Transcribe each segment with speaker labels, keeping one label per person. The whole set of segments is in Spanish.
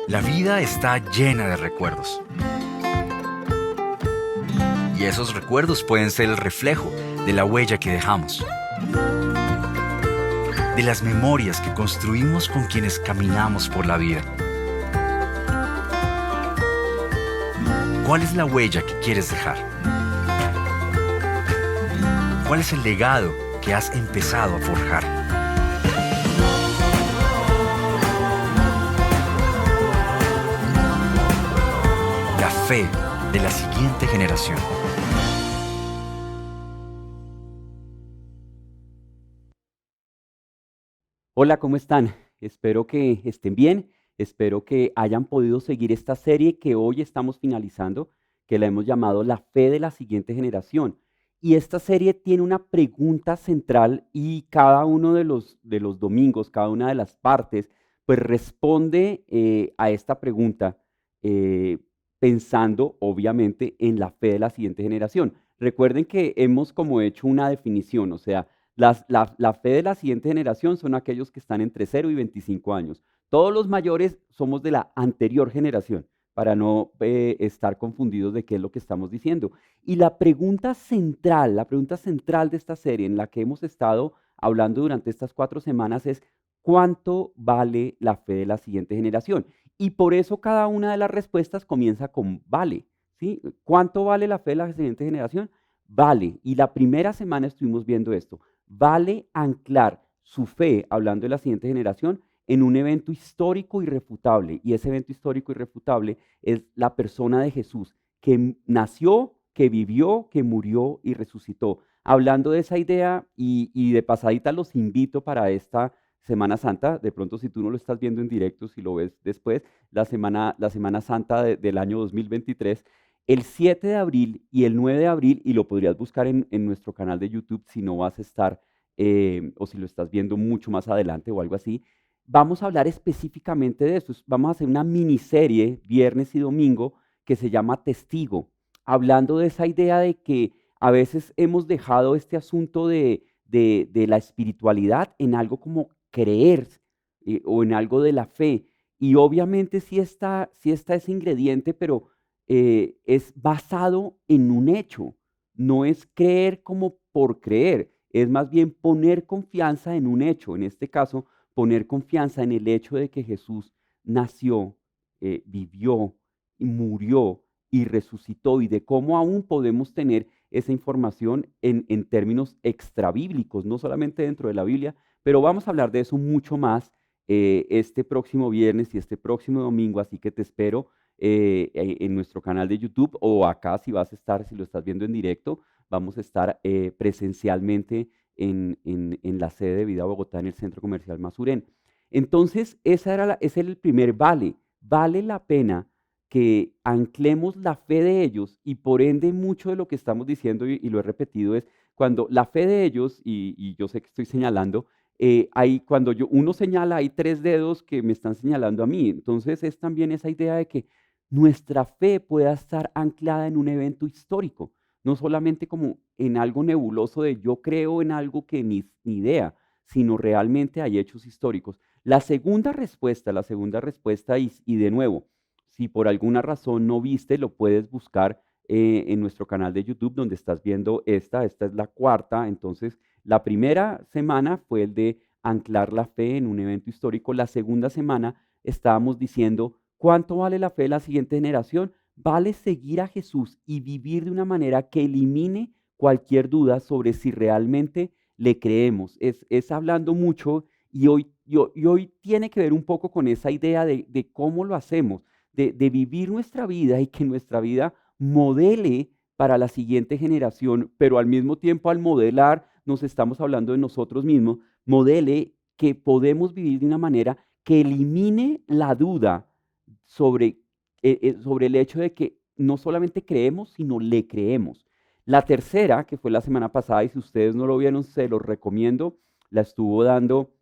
Speaker 1: La vida está llena de recuerdos. Y esos recuerdos pueden ser el reflejo de la huella que dejamos, de las memorias que construimos con quienes caminamos por la vida. ¿Cuál es la huella que quieres dejar? ¿Cuál es el legado que has empezado a forjar? La fe de la siguiente generación.
Speaker 2: Hola, ¿cómo están? Espero que estén bien, espero que hayan podido seguir esta serie que hoy estamos finalizando, que la hemos llamado La fe de la siguiente generación. Y esta serie tiene una pregunta central y cada uno de los domingos, cada una de las partes, pues responde a esta pregunta eh, pensando obviamente en la fe de la siguiente generación. Recuerden que hemos como hecho una definición, o sea, la fe de la siguiente generación son aquellos que están entre 0 y 25 años. Todos los mayores somos de la anterior generación, para no estar confundidos de qué es lo que estamos diciendo. Y la pregunta central de esta serie en la que hemos estado hablando durante estas 4 semanas es ¿cuánto vale la fe de la siguiente generación? Y por eso cada una de las respuestas comienza con vale, ¿sí? ¿Cuánto vale la fe de la siguiente generación? Vale. Y la primera semana estuvimos viendo esto. Vale anclar su fe, hablando de la siguiente generación, en un evento histórico irrefutable. Y ese evento histórico irrefutable es la persona de Jesús, que nació, que vivió, que murió y resucitó. Hablando de esa idea y de pasadita los invito para esta Semana Santa, de pronto si tú no lo estás viendo en directo, si lo ves después, la Semana Santa del año 2023, el 7 de abril y el 9 de abril, y lo podrías buscar en nuestro canal de YouTube si no vas a estar, o si lo estás viendo mucho más adelante o algo así, vamos a hablar específicamente de esto. Vamos a hacer una miniserie viernes y domingo que se llama Testigo, hablando de esa idea de que a veces hemos dejado este asunto de la espiritualidad en algo como creer o en algo de la fe. Y obviamente sí está ese ingrediente, pero es basado en un hecho. No es creer como por creer, es más bien poner confianza en un hecho. En este caso, poner confianza en el hecho de que Jesús nació, vivió y murió y resucitó y de cómo aún podemos tener esa información en términos extrabíblicos, no solamente dentro de la Biblia, pero vamos a hablar de eso mucho más este próximo viernes y este próximo domingo, así que te espero en nuestro canal de YouTube o acá si vas a estar, si lo estás viendo en directo, vamos a estar presencialmente en la sede de Vida Bogotá en el Centro Comercial Masuren. Entonces, ese era el primer vale. Vale la pena que anclemos la fe de ellos y por ende mucho de lo que estamos diciendo y lo he repetido es cuando la fe de ellos, y yo sé que estoy señalando, cuando uno señala, hay 3 dedos que me están señalando a mí. Entonces es también esa idea de que nuestra fe pueda estar anclada en un evento histórico, no solamente como en algo nebuloso de yo creo en algo que ni idea, sino realmente hay hechos históricos. La segunda respuesta, y de nuevo, si por alguna razón no viste, lo puedes buscar en nuestro canal de YouTube donde estás viendo esta es la cuarta. Entonces, la primera semana fue el de anclar la fe en un evento histórico. La segunda semana estábamos diciendo, ¿cuánto vale la fe de la siguiente generación? Vale seguir a Jesús y vivir de una manera que elimine cualquier duda sobre si realmente le creemos. Es hablando mucho y hoy tiene que ver un poco con esa idea de cómo lo hacemos, de vivir nuestra vida y que nuestra vida modele para la siguiente generación, pero al mismo tiempo al modelar, nos estamos hablando de nosotros mismos, modele que podemos vivir de una manera que elimine la duda sobre el hecho de que no solamente creemos, sino le creemos. La tercera, que fue la semana pasada, y si ustedes no lo vieron, se los recomiendo, la estuvo dando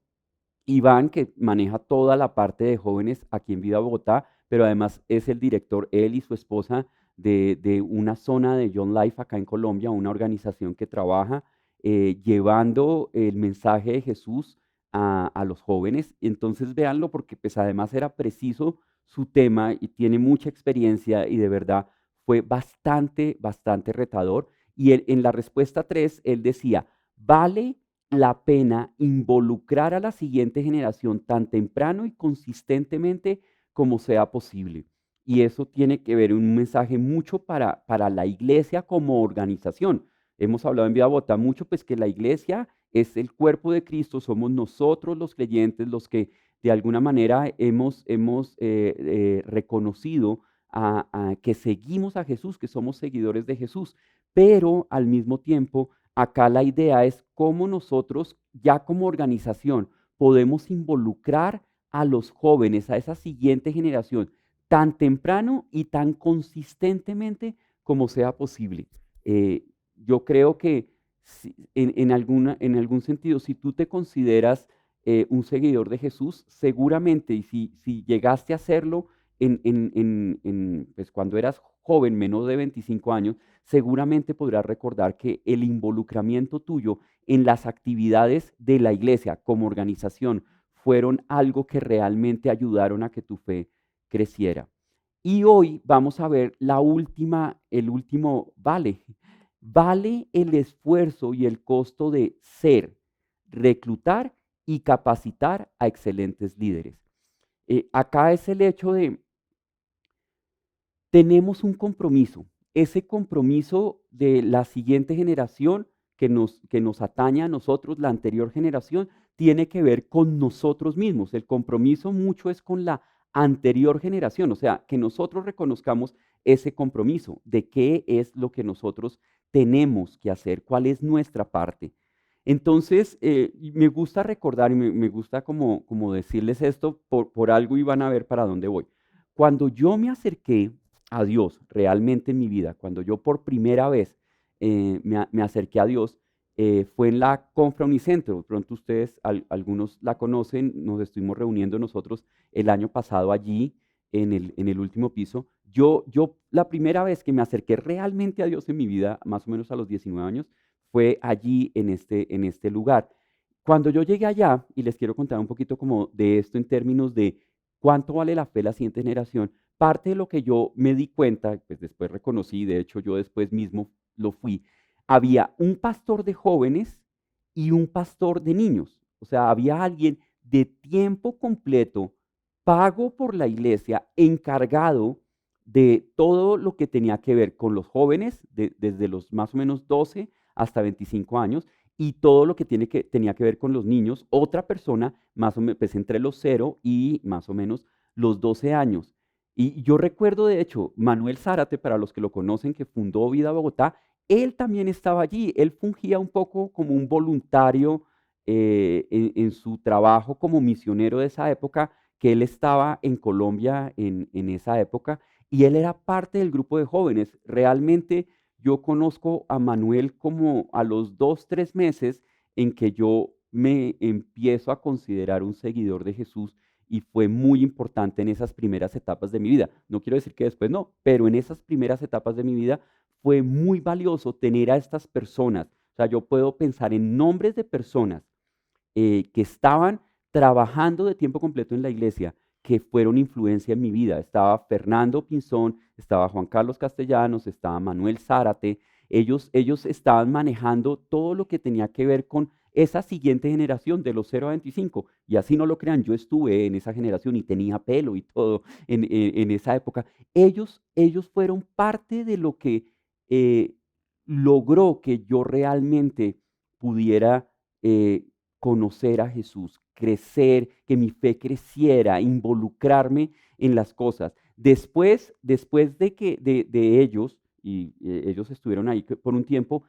Speaker 2: Iván, que maneja toda la parte de jóvenes aquí en Vida Bogotá, pero además es el director, él y su esposa, de una zona de Young Life acá en Colombia, una organización que trabaja llevando el mensaje de Jesús a los jóvenes. Entonces véanlo porque pues además era preciso su tema y tiene mucha experiencia y de verdad fue bastante, bastante retador. Y en la respuesta 3 él decía, vale la pena involucrar a la siguiente generación tan temprano y consistentemente como sea posible. Y eso tiene que ver un mensaje mucho para la iglesia como organización. Hemos hablado en Vida Bogotá mucho, pues que la iglesia es el cuerpo de Cristo, somos nosotros los creyentes los que de alguna manera hemos reconocido que seguimos a Jesús, que somos seguidores de Jesús, pero al mismo tiempo acá la idea es cómo nosotros ya como organización podemos involucrar a los jóvenes, a esa siguiente generación, tan temprano y tan consistentemente como sea posible. Eh, yo creo que en algún sentido, si tú te consideras un seguidor de Jesús, seguramente, y si llegaste a hacerlo pues cuando eras joven, menos de 25 años, seguramente podrás recordar que el involucramiento tuyo en las actividades de la iglesia como organización fueron algo que realmente ayudaron a que tu fe creciera. Y hoy vamos a ver el último vale. Vale el esfuerzo y el costo de ser, reclutar y capacitar a excelentes líderes. Acá es el hecho de, tenemos un compromiso, ese compromiso de la siguiente generación que nos atañe a nosotros, la anterior generación, tiene que ver con nosotros mismos. El compromiso mucho es con la anterior generación, o sea, que nosotros reconozcamos ese compromiso de qué es lo que nosotros tenemos que hacer, cuál es nuestra parte. Entonces, y me gusta recordar y me gusta como decirles esto por algo y van a ver para dónde voy. Cuando yo me acerqué a Dios realmente en mi vida, cuando yo por primera vez me acerqué a Dios, fue en la Confra Unicentro. De pronto ustedes, algunos la conocen, nos estuvimos reuniendo nosotros el año pasado allí en el último piso. Yo la primera vez que me acerqué realmente a Dios en mi vida, más o menos a los 19 años, fue allí en este lugar. Cuando yo llegué allá, y les quiero contar un poquito como de esto en términos de cuánto vale la fe de la siguiente generación, parte de lo que yo me di cuenta, pues después reconocí, de hecho yo después mismo lo fui, había un pastor de jóvenes y un pastor de niños. O sea, había alguien de tiempo completo, pago por la iglesia, encargado de todo lo que tenía que ver con los jóvenes, desde los más o menos 12 hasta 25 años, y todo lo que tenía que ver con los niños, otra persona más o menos pues entre los 0 y más o menos los 12 años. Y yo recuerdo, de hecho, Manuel Zárate, para los que lo conocen, que fundó Vida Bogotá, él también estaba allí. Él fungía un poco como un voluntario en su trabajo como misionero de esa época, que él estaba en Colombia en esa época, y él era parte del grupo de jóvenes. Realmente yo conozco a Manuel como a los 2, 3 meses en que yo me empiezo a considerar un seguidor de Jesús y fue muy importante en esas primeras etapas de mi vida. No quiero decir que después no, pero en esas primeras etapas de mi vida fue muy valioso tener a estas personas. O sea, yo puedo pensar en nombres de personas que estaban trabajando de tiempo completo en la iglesia, que fueron influencia en mi vida. Estaba Fernando Pinzón, estaba Juan Carlos Castellanos, estaba Manuel Zárate. Ellos estaban manejando todo lo que tenía que ver con esa siguiente generación de los 0 a 25. Y así no lo crean, yo estuve en esa generación y tenía pelo y todo en esa época. Ellos fueron parte de lo que eh, logró que yo realmente pudiera conocer a Jesús, crecer, que mi fe creciera, involucrarme en las cosas. Después de ellos, y ellos estuvieron ahí por un tiempo,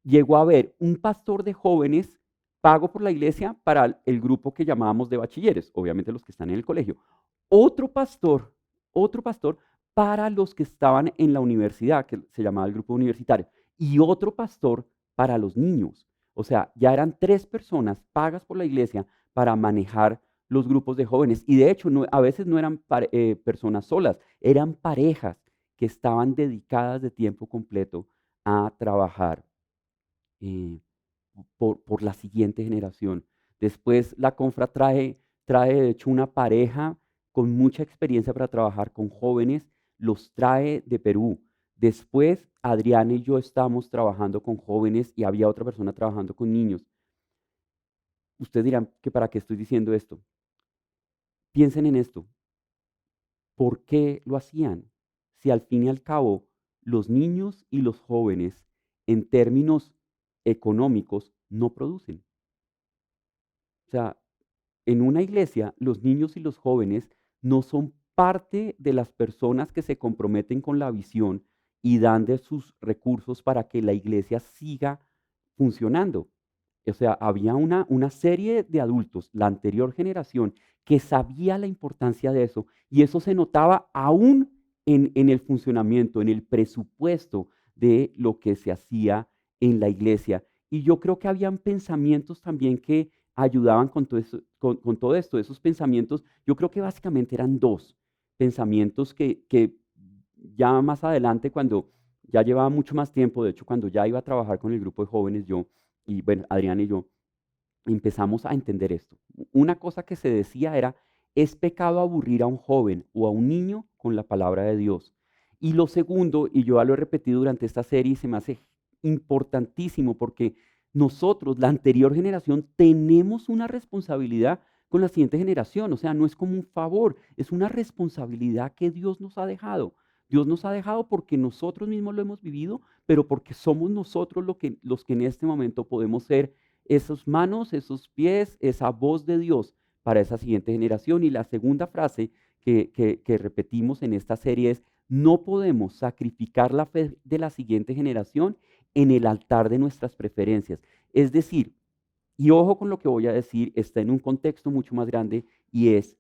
Speaker 2: llegó a haber un pastor de jóvenes pago por la iglesia para el grupo que llamábamos de bachilleres, obviamente los que están en el colegio. Otro pastor, otro pastor para los que estaban en la universidad, que se llamaba el grupo universitario, y otro pastor para los niños. O sea, ya eran 3 personas pagas por la iglesia para manejar los grupos de jóvenes. Y de hecho, a veces no eran personas solas, eran parejas que estaban dedicadas de tiempo completo a trabajar eh, por la siguiente generación. Después la Confra trae de hecho una pareja con mucha experiencia para trabajar con jóvenes, los trae de Perú. Después Adriana y yo estamos trabajando con jóvenes y había otra persona trabajando con niños. Ustedes dirán que para qué estoy diciendo esto. Piensen en esto. ¿Por qué lo hacían? Si al fin y al cabo los niños y los jóvenes en términos económicos no producen. O sea, en una iglesia los niños y los jóvenes no son parte de las personas que se comprometen con la visión y dan de sus recursos para que la iglesia siga funcionando. O sea, había una serie de adultos, la anterior generación, que sabía la importancia de eso y eso se notaba aún en el funcionamiento, en el presupuesto de lo que se hacía en la iglesia. Y yo creo que habían pensamientos también que ayudaban con todo esto. Esos pensamientos, yo creo que básicamente eran dos pensamientos que ya más adelante, cuando ya llevaba mucho más tiempo, de hecho, cuando ya iba a trabajar con el grupo de jóvenes, yo y bueno, Adrián y yo, empezamos a entender esto. Una cosa que se decía era, es pecado aburrir a un joven o a un niño con la palabra de Dios. Y lo segundo, y yo ya lo he repetido durante esta serie, y se me hace importantísimo porque nosotros, la anterior generación, tenemos una responsabilidad con la siguiente generación. O sea, no es como un favor, es una responsabilidad que Dios nos ha dejado. Dios nos ha dejado porque nosotros mismos lo hemos vivido, pero porque somos nosotros los que en este momento podemos ser esas manos, esos pies, esa voz de Dios para esa siguiente generación. Y la segunda frase que repetimos en esta serie es, no podemos sacrificar la fe de la siguiente generación en el altar de nuestras preferencias. Es decir, y ojo con lo que voy a decir, está en un contexto mucho más grande y es,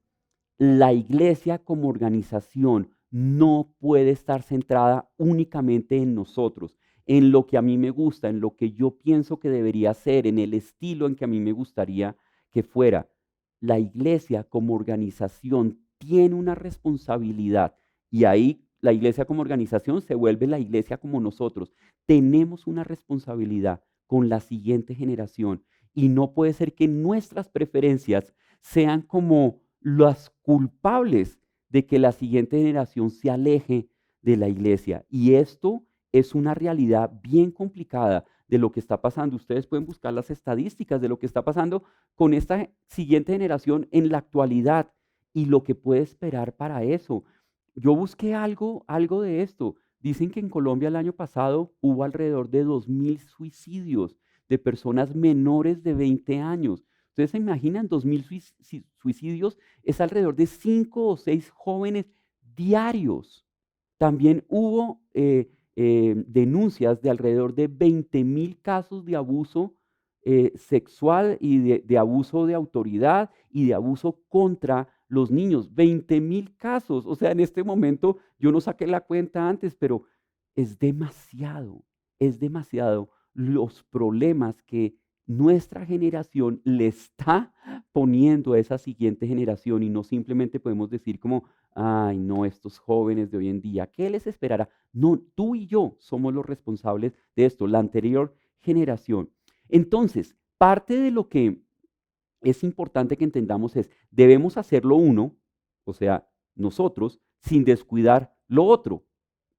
Speaker 2: la iglesia como organización no puede estar centrada únicamente en nosotros, en lo que a mí me gusta, en lo que yo pienso que debería ser, en el estilo en que a mí me gustaría que fuera. La iglesia como organización tiene una responsabilidad y ahí la iglesia como organización se vuelve la iglesia como nosotros. Tenemos una responsabilidad con la siguiente generación y no puede ser que nuestras preferencias sean como las culpables de que la siguiente generación se aleje de la iglesia. Y esto es una realidad bien complicada de lo que está pasando. Ustedes pueden buscar las estadísticas de lo que está pasando con esta siguiente generación en la actualidad y lo que puede esperar para eso. Yo busqué algo de esto. Dicen que en Colombia el año pasado hubo alrededor de 2000 suicidios de personas menores de 20 años. Ustedes se imaginan, 2000 suicidios es alrededor de 5 o 6 jóvenes diarios. También hubo denuncias de alrededor de 20.000 casos de abuso sexual y de abuso de autoridad y de abuso contra los niños. 20.000 casos. O sea, en este momento yo no saqué la cuenta antes, pero es demasiado los problemas que nuestra generación le está poniendo a esa siguiente generación y no simplemente podemos decir como, ay, no, estos jóvenes de hoy en día, ¿qué les esperará? No, tú y yo somos los responsables de esto, la anterior generación. Entonces, parte de lo que es importante que entendamos es, debemos hacerlo uno, o sea, nosotros, sin descuidar lo otro,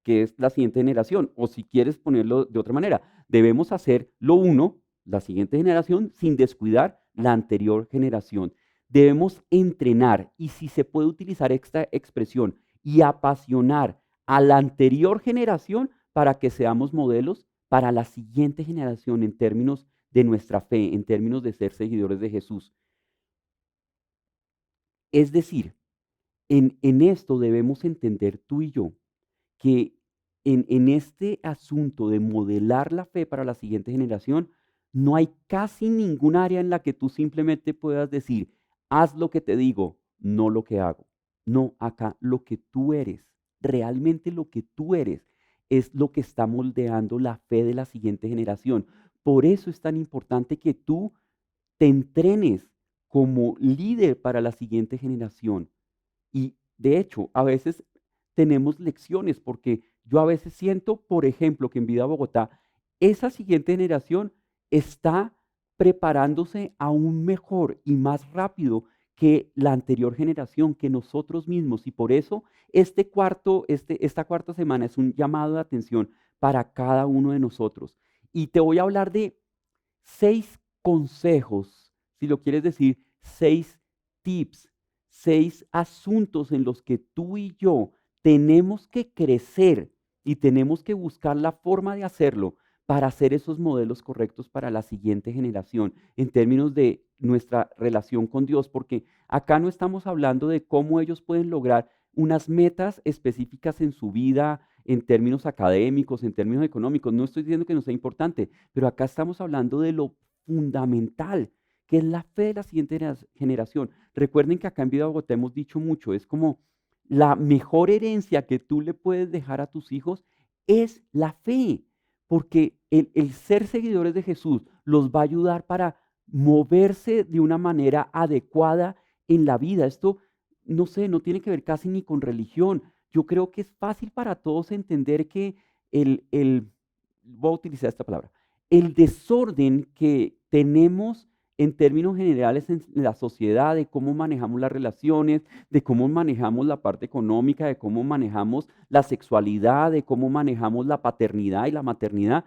Speaker 2: que es la siguiente generación. O si quieres ponerlo de otra manera, debemos hacer lo uno, la siguiente generación, sin descuidar la anterior generación. Debemos entrenar, y si se puede utilizar esta expresión, y apasionar a la anterior generación para que seamos modelos para la siguiente generación en términos de nuestra fe, en términos de ser seguidores de Jesús. Es decir, en esto debemos entender tú y yo que en este asunto de modelar la fe para la siguiente generación, no hay casi ningún área en la que tú simplemente puedas decir, haz lo que te digo, no lo que hago. No, acá lo que tú eres, realmente lo que tú eres, es lo que está moldeando la fe de la siguiente generación. Por eso es tan importante que tú te entrenes como líder para la siguiente generación. Y de hecho, a veces tenemos lecciones porque yo a veces siento, por ejemplo, que en Vida Bogotá, esa siguiente generación está preparándose aún mejor y más rápido que la anterior generación, que nosotros mismos. Y por eso esta cuarta semana es un llamado de atención para cada uno de nosotros. Y te voy a hablar de 6 consejos, si lo quieres decir, 6 tips, 6 asuntos en los que tú y yo tenemos que crecer y tenemos que buscar la forma de hacerlo para hacer esos modelos correctos para la siguiente generación en términos de nuestra relación con Dios, porque acá no estamos hablando de cómo ellos pueden lograr unas metas específicas en su vida, en términos académicos, en términos económicos. No estoy diciendo que no sea importante, pero acá estamos hablando de lo fundamental, que es la fe de la siguiente generación. Recuerden que acá en Vida Bogotá hemos dicho mucho, es como la mejor herencia que tú le puedes dejar a tus hijos es la fe, porque el ser seguidores de Jesús los va a ayudar para moverse de una manera adecuada en la vida. Esto, no sé, no tiene que ver casi ni con religión. Yo creo que es fácil para todos entender que voy a utilizar esta palabra, el desorden que tenemos en términos generales en la sociedad, de cómo manejamos las relaciones, de cómo manejamos la parte económica, de cómo manejamos la sexualidad, de cómo manejamos la paternidad y la maternidad,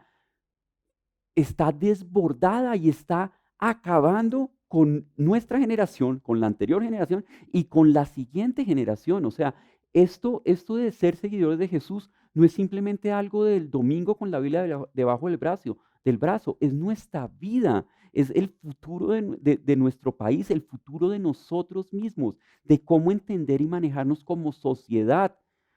Speaker 2: está desbordada y está acabando con nuestra generación, con la anterior generación y con la siguiente generación. O sea, esto de ser seguidores de Jesús no es simplemente algo del domingo con la Biblia debajo del brazo, es nuestra vida, es el futuro de nuestro país, el futuro de nosotros mismos, de cómo entender y manejarnos como sociedad.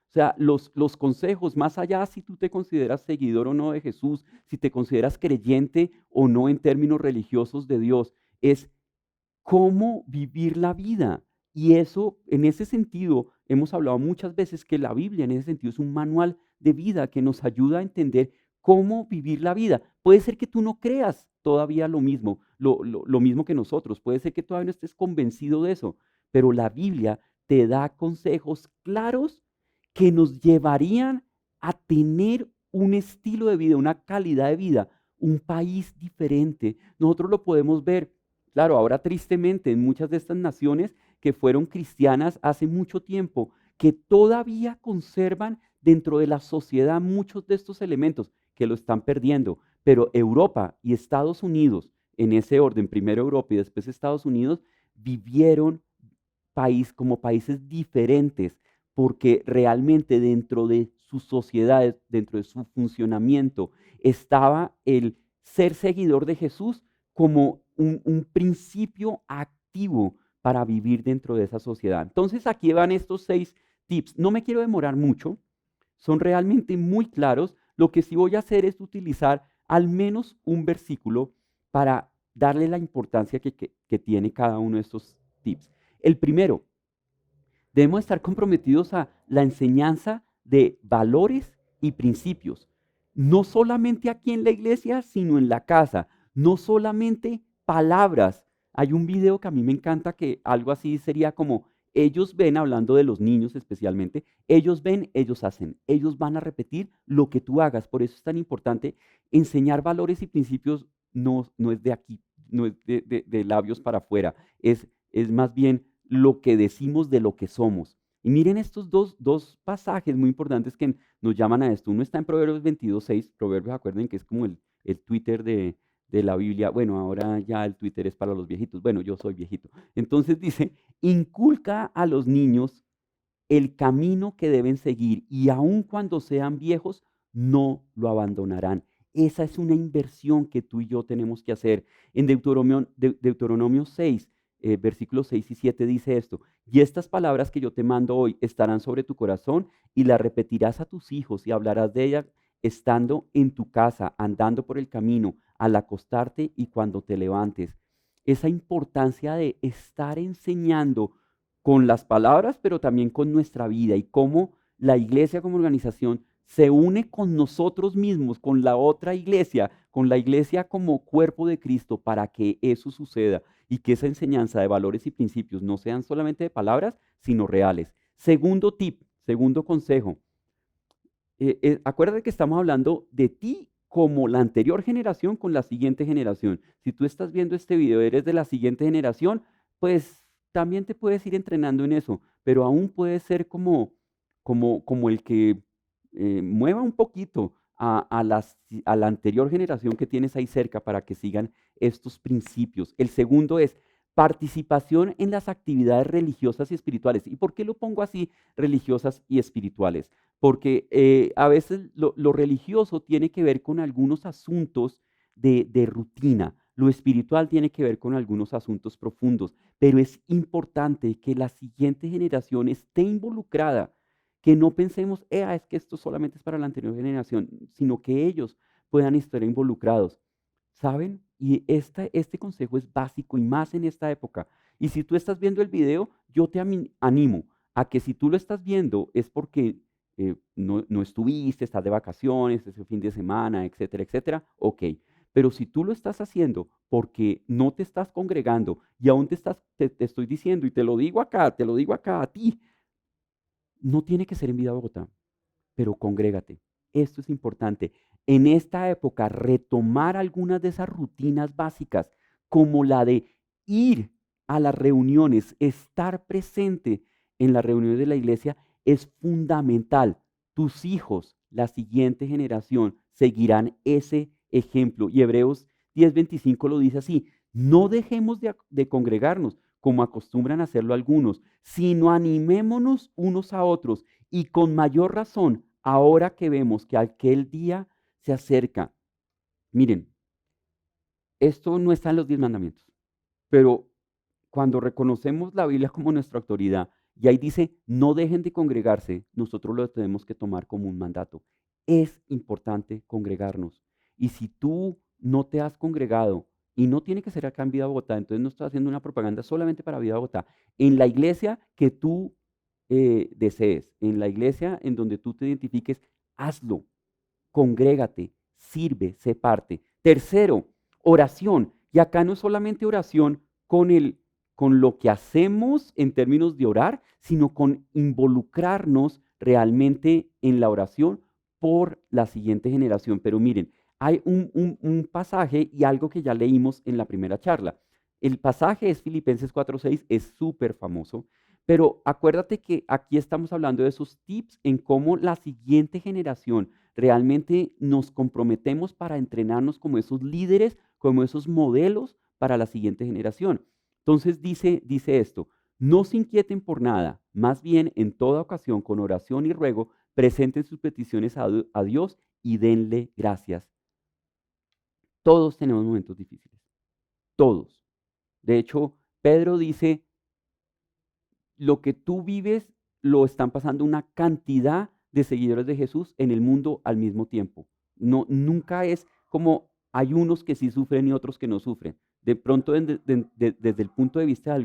Speaker 2: O sea, los consejos, más allá si tú te consideras seguidor o no de Jesús, si te consideras creyente o no en términos religiosos de Dios, es cómo vivir la vida. Y eso, en ese sentido, hemos hablado muchas veces que la Biblia en ese sentido es un manual de vida que nos ayuda a entender cómo vivir la vida. Puede ser que tú no creas todavía lo mismo, lo mismo que nosotros, puede ser que todavía no estés convencido de eso, pero la Biblia te da consejos claros que nos llevarían a tener un estilo de vida, una calidad de vida, un país diferente. Nosotros lo podemos ver, claro, ahora tristemente en muchas de estas naciones que fueron cristianas hace mucho tiempo, que todavía conservan dentro de la sociedad muchos de estos elementos que lo están perdiendo. Pero Europa y Estados Unidos, en ese orden, primero Europa y después Estados Unidos, vivieron como países diferentes, porque realmente dentro de sus sociedades, dentro de su funcionamiento, estaba el ser seguidor de Jesús como un principio activo para vivir dentro de esa sociedad. Entonces aquí van estos 6 tips. No me quiero demorar mucho, son realmente muy claros. Lo que sí voy a hacer es utilizar al menos un versículo para darle la importancia que tiene cada uno de estos tips. El primero, debemos estar comprometidos a la enseñanza de valores y principios, no solamente aquí en la iglesia, sino en la casa, no solamente palabras. Hay un video que a mí me encanta que algo así sería como, ellos ven, hablando de los niños especialmente, ellos ven, ellos hacen, ellos van a repetir lo que tú hagas. Por eso es tan importante enseñar valores y principios, no es de aquí, no es de labios para afuera, es más bien lo que decimos de lo que somos. Y miren estos dos pasajes muy importantes que nos llaman a esto. Uno está en Proverbios 22:6. Proverbios, acuerden que es como el Twitter de la Biblia. Bueno, ahora ya el Twitter es para los viejitos. Bueno, yo soy viejito. Entonces dice, inculca a los niños el camino que deben seguir y aun cuando sean viejos, no lo abandonarán. Esa es una inversión que tú y yo tenemos que hacer. En Deuteronomio 6, versículos 6 y 7 dice esto, y estas palabras que yo te mando hoy estarán sobre tu corazón y las repetirás a tus hijos y hablarás de ellas estando en tu casa, andando por el camino, al acostarte y cuando te levantes. Esa importancia de estar enseñando con las palabras, pero también con nuestra vida y cómo la iglesia como organización se une con nosotros mismos, con la otra iglesia, con la iglesia como cuerpo de Cristo para que eso suceda y que esa enseñanza de valores y principios no sean solamente de palabras, sino reales. Segundo tip, segundo consejo. Acuérdate que estamos hablando de ti como la anterior generación con la siguiente generación. Si tú estás viendo este video, eres de la siguiente generación, pues también te puedes ir entrenando en eso, pero aún puedes ser como el que mueva un poquito a la anterior generación que tienes ahí cerca para que sigan estos principios. El segundo es participación en las actividades religiosas y espirituales. ¿Y por qué lo pongo así, religiosas y espirituales? Porque a veces lo religioso tiene que ver con algunos asuntos de rutina, lo espiritual tiene que ver con algunos asuntos profundos, pero es importante que la siguiente generación esté involucrada, que no pensemos, es que esto solamente es para la anterior generación, sino que ellos puedan estar involucrados. ¿Saben? Y este consejo es básico y más en esta época. Y si tú estás viendo el video, yo te animo a que si tú lo estás viendo es porque no estuviste, estás de vacaciones, ese fin de semana, etcétera, etcétera, ok. Pero si tú lo estás haciendo porque no te estás congregando y aún te estoy diciendo y te lo digo acá a ti, no tiene que ser en Vida Bogotá, pero congrégate. Esto es importante. En esta época, retomar algunas de esas rutinas básicas, como la de ir a las reuniones, estar presente en las reuniones de la iglesia, es fundamental. Tus hijos, la siguiente generación, seguirán ese ejemplo. Y Hebreos 10:25 lo dice así: no dejemos de congregarnos, como acostumbran hacerlo algunos, sino animémonos unos a otros, y con mayor razón ahora que vemos que aquel día se acerca. Miren, esto no está en los 10 mandamientos, pero cuando reconocemos la Biblia como nuestra autoridad y ahí dice, no dejen de congregarse, nosotros lo tenemos que tomar como un mandato. Es importante congregarnos. Y si tú no te has congregado, y no tiene que ser acá en Vida Bogotá, entonces no estoy haciendo una propaganda solamente para Vida Bogotá, en la iglesia que tú desees, en la iglesia en donde tú te identifiques, hazlo, congrégate, sirve, sé parte. Tercero, oración. Y acá no es solamente oración con lo que hacemos en términos de orar, sino con involucrarnos realmente en la oración por la siguiente generación. Pero miren, hay un pasaje y algo que ya leímos en la primera charla. El pasaje es Filipenses 4:6, es súper famoso, pero acuérdate que aquí estamos hablando de esos tips en cómo la siguiente generación realmente nos comprometemos para entrenarnos como esos líderes, como esos modelos para la siguiente generación. Entonces dice esto: no se inquieten por nada, más bien en toda ocasión con oración y ruego, presenten sus peticiones a Dios y denle gracias. Todos tenemos momentos difíciles, todos. De hecho, Pedro dice, lo que tú vives lo están pasando una cantidad de seguidores de Jesús en el mundo al mismo tiempo. No, nunca es como hay unos que sí sufren y otros que no sufren. De pronto, desde el punto de vista de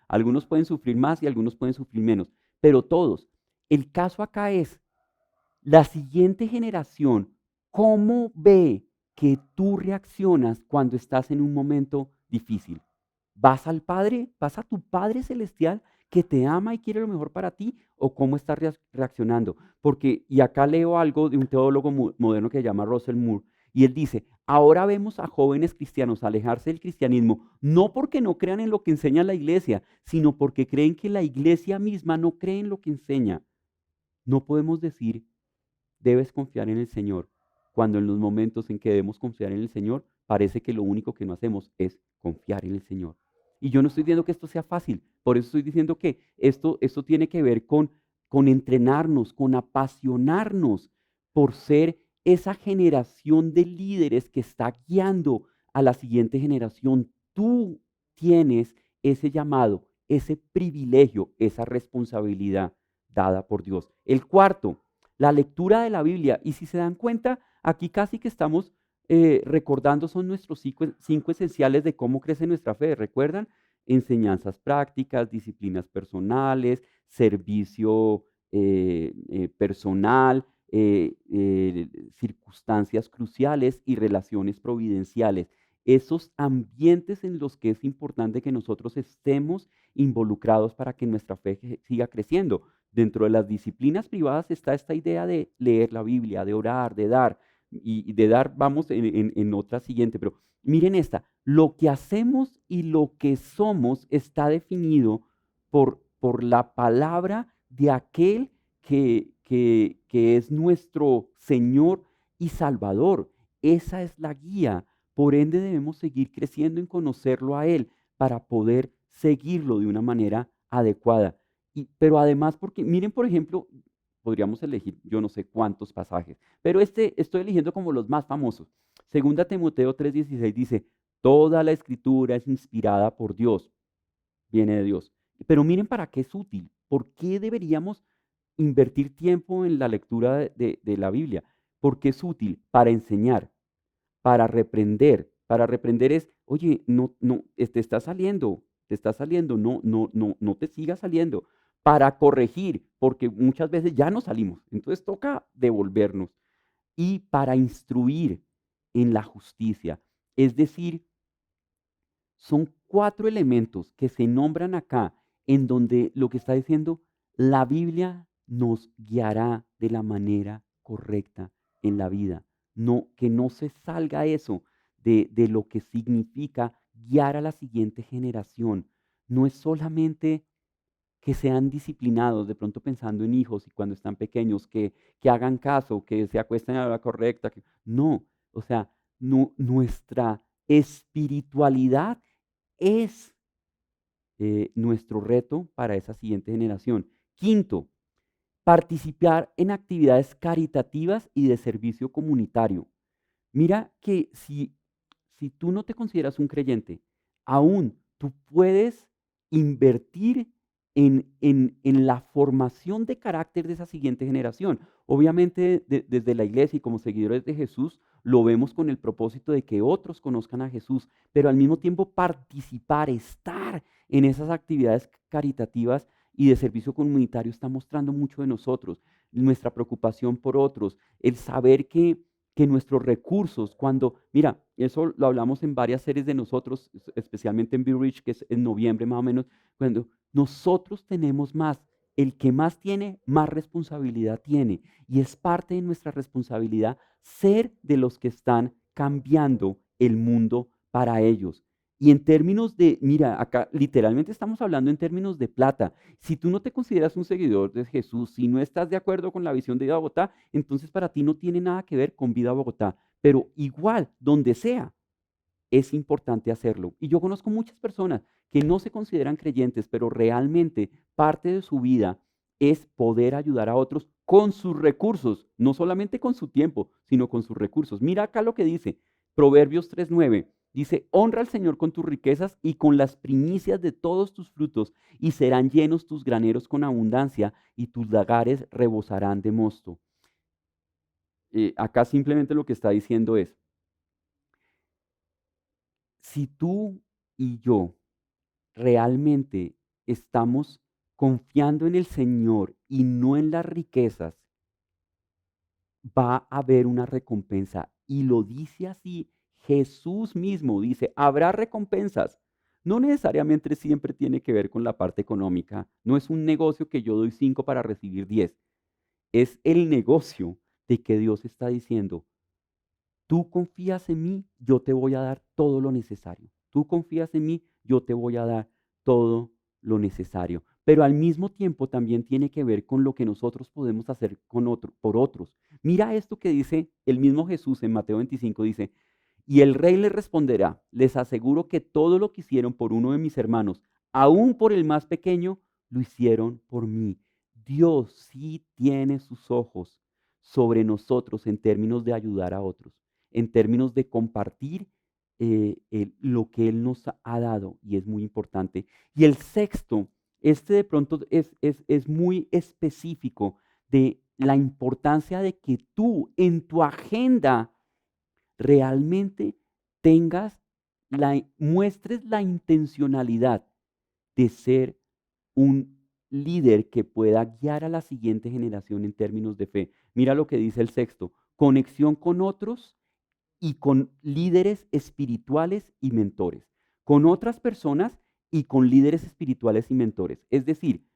Speaker 2: algunos pueden sufrir más y algunos pueden sufrir menos, pero todos. El caso acá es la siguiente generación, ¿cómo ve que tú reaccionas cuando estás en un momento difícil? ¿Vas al Padre? ¿Vas a tu Padre Celestial que te ama y quiere lo mejor para ti? ¿O cómo estás reaccionando? Porque, y acá leo algo de un teólogo moderno que se llama Russell Moore, y él dice, ahora vemos a jóvenes cristianos alejarse del cristianismo, no porque no crean en lo que enseña la iglesia, sino porque creen que la iglesia misma no cree en lo que enseña. No podemos decir debes confiar en el Señor, cuando en los momentos en que debemos confiar en el Señor, parece que lo único que no hacemos es confiar en el Señor. Y yo no estoy diciendo que esto sea fácil, por eso estoy diciendo que esto tiene que ver con entrenarnos, con apasionarnos por ser esa generación de líderes que está guiando a la siguiente generación. Tú tienes ese llamado, ese privilegio, esa responsabilidad dada por Dios. El cuarto, la lectura de la Biblia. Y si se dan cuenta, aquí casi que estamos recordando, son nuestros cinco esenciales de cómo crece nuestra fe. ¿Recuerdan? Enseñanzas prácticas, disciplinas personales, servicio personal, circunstancias cruciales y relaciones providenciales. Esos ambientes en los que es importante que nosotros estemos involucrados para que nuestra fe siga creciendo. Dentro de las disciplinas privadas está esta idea de leer la Biblia, de orar, de dar, y de dar vamos en otra siguiente, pero miren esta, lo que hacemos y lo que somos está definido por la palabra de aquel que es nuestro Señor y Salvador. Esa es la guía. Por ende debemos seguir creciendo en conocerlo a Él para poder seguirlo de una manera adecuada. Pero además, porque miren, por ejemplo, podríamos elegir yo no sé cuántos pasajes, pero estoy eligiendo como los más famosos. Segunda Timoteo 3:16 dice, toda la escritura es inspirada por Dios, viene de Dios. Pero miren para qué es útil, por qué deberíamos invertir tiempo en la lectura de la Biblia, porque es útil para enseñar, para reprender. Para reprender es, oye, no, te está saliendo, no te siga saliendo. Para corregir, porque muchas veces ya no salimos, entonces toca devolvernos. Y para instruir en la justicia. Es decir, son 4 elementos que se nombran acá, en donde lo que está diciendo, la Biblia nos guiará de la manera correcta en la vida. No, que no se salga eso de lo que significa guiar a la siguiente generación. No es solamente que sean disciplinados, de pronto pensando en hijos y cuando están pequeños, que hagan caso, que se acuesten a la hora correcta. No, o sea, nuestra espiritualidad es nuestro reto para esa siguiente generación. Quinto, participar en actividades caritativas y de servicio comunitario. Mira que si tú no te consideras un creyente, aún tú puedes invertir en la formación de carácter de esa siguiente generación. Obviamente desde la iglesia y como seguidores de Jesús lo vemos con el propósito de que otros conozcan a Jesús, pero al mismo tiempo participar, estar en esas actividades caritativas y de servicio comunitario está mostrando mucho de nosotros, nuestra preocupación por otros, el saber que nuestros recursos, mira, eso lo hablamos en varias series de nosotros, especialmente en Be Rich, que es en noviembre más o menos, cuando nosotros tenemos más, el que más tiene, más responsabilidad tiene. Y es parte de nuestra responsabilidad ser de los que están cambiando el mundo para ellos. Y en términos de, mira, acá literalmente estamos hablando en términos de plata. Si tú no te consideras un seguidor de Jesús, si no estás de acuerdo con la visión de Vida Bogotá, entonces para ti no tiene nada que ver con Vida Bogotá. Pero igual, donde sea, es importante hacerlo. Y yo conozco muchas personas que no se consideran creyentes, pero realmente parte de su vida es poder ayudar a otros con sus recursos, no solamente con su tiempo, sino con sus recursos. Mira acá lo que dice Proverbios 3:9. Dice, honra al Señor con tus riquezas y con las primicias de todos tus frutos, y serán llenos tus graneros con abundancia, y tus lagares rebosarán de mosto. Acá simplemente lo que está diciendo es, si tú y yo realmente estamos confiando en el Señor y no en las riquezas, va a haber una recompensa. Y lo dice así, Jesús mismo dice, habrá recompensas. No necesariamente siempre tiene que ver con la parte económica. No es un negocio que yo doy 5 para recibir 10. Es el negocio de que Dios está diciendo, tú confías en mí, yo te voy a dar todo lo necesario. Tú confías en mí, yo te voy a dar todo lo necesario. Pero al mismo tiempo también tiene que ver con lo que nosotros podemos hacer por otros. Mira esto que dice el mismo Jesús en Mateo 25, dice, y el rey le responderá, les aseguro que todo lo que hicieron por uno de mis hermanos, aún por el más pequeño, lo hicieron por mí. Dios sí tiene sus ojos sobre nosotros en términos de ayudar a otros, en términos de compartir lo que Él nos ha dado, y es muy importante. Y el sexto, este de pronto es muy específico de la importancia de que tú en tu agenda realmente muestres la intencionalidad de ser un líder que pueda guiar a la siguiente generación en términos de fe. Mira lo que dice el sexto, conexión con otros y con líderes espirituales y mentores, con otras personas y con líderes espirituales y mentores. Es decir,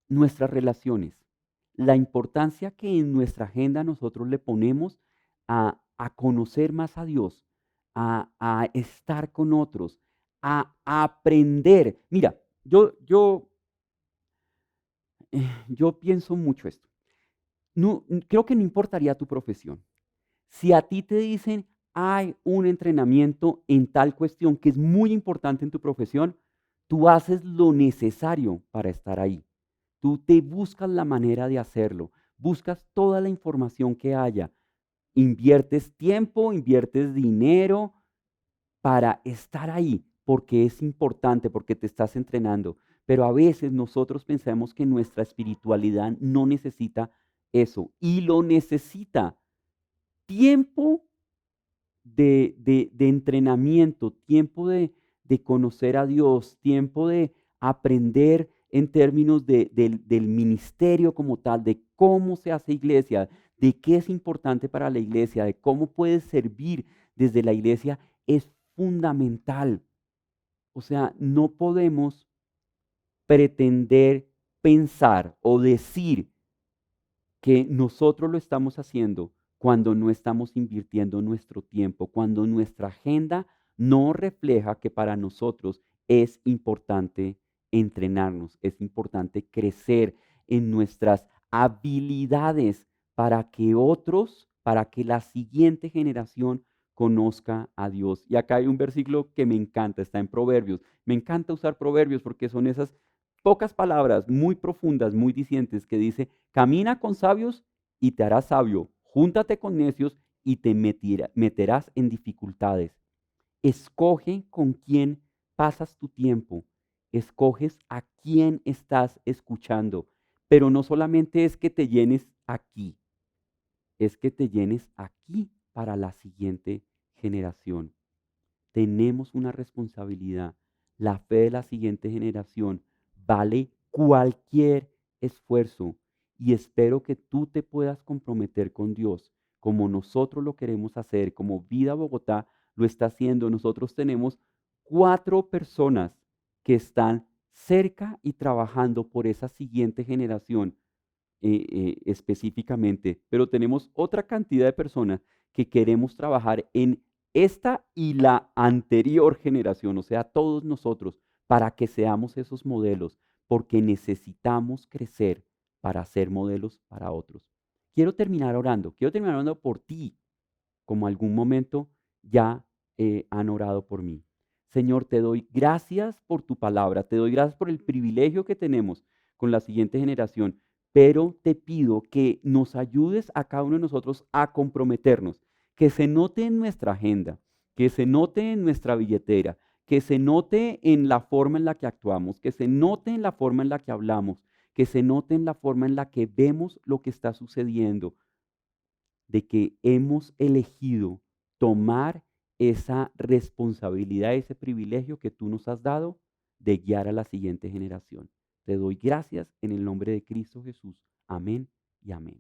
Speaker 2: nuestras relaciones, la importancia que en nuestra agenda nosotros le ponemos a conocer más a Dios, a estar con otros, a aprender. Mira, yo pienso mucho esto. No, creo que no importaría tu profesión. Si a ti te dicen, hay un entrenamiento en tal cuestión que es muy importante en tu profesión, tú haces lo necesario para estar ahí. Tú te buscas la manera de hacerlo, buscas toda la información que haya, inviertes tiempo, inviertes dinero para estar ahí, porque es importante, porque te estás entrenando. Pero a veces nosotros pensamos que nuestra espiritualidad no necesita eso y lo necesita. Tiempo de entrenamiento, tiempo de conocer a Dios, tiempo de aprender en términos del ministerio como tal, de cómo se hace iglesia, de qué es importante para la iglesia, de cómo puedes servir desde la iglesia, es fundamental. O sea, no podemos pretender pensar o decir que nosotros lo estamos haciendo cuando no estamos invirtiendo nuestro tiempo, cuando nuestra agenda no refleja que para nosotros es importante entrenarnos, es importante crecer en nuestras habilidades para que otros, para que la siguiente generación conozca a Dios. Y acá hay un versículo que me encanta, está en Proverbios. Me encanta usar Proverbios porque son esas pocas palabras muy profundas, muy dicientes, que dice, camina con sabios y te harás sabio, júntate con necios y te meterás en dificultades. Escoge con quién pasas tu tiempo, escoges a quién estás escuchando, pero no solamente es que te llenes aquí, es que te llenes aquí para la siguiente generación. Tenemos una responsabilidad. La fe de la siguiente generación vale cualquier esfuerzo y espero que tú te puedas comprometer con Dios como nosotros lo queremos hacer, como Vida Bogotá lo está haciendo. Nosotros tenemos 4 personas que están cerca y trabajando por esa siguiente generación específicamente, pero tenemos otra cantidad de personas que queremos trabajar en esta y la anterior generación, o sea, todos nosotros, para que seamos esos modelos, porque necesitamos crecer para ser modelos para otros. Quiero terminar orando por ti, como algún momento ya han orado por mí. Señor, te doy gracias por tu palabra, te doy gracias por el privilegio que tenemos con la siguiente generación, pero te pido que nos ayudes a cada uno de nosotros a comprometernos, que se note en nuestra agenda, que se note en nuestra billetera, que se note en la forma en la que actuamos, que se note en la forma en la que hablamos, que se note en la forma en la que vemos lo que está sucediendo, de que hemos elegido tomar esa responsabilidad, ese privilegio que tú nos has dado de guiar a la siguiente generación. Te doy gracias en el nombre de Cristo Jesús. Amén y amén.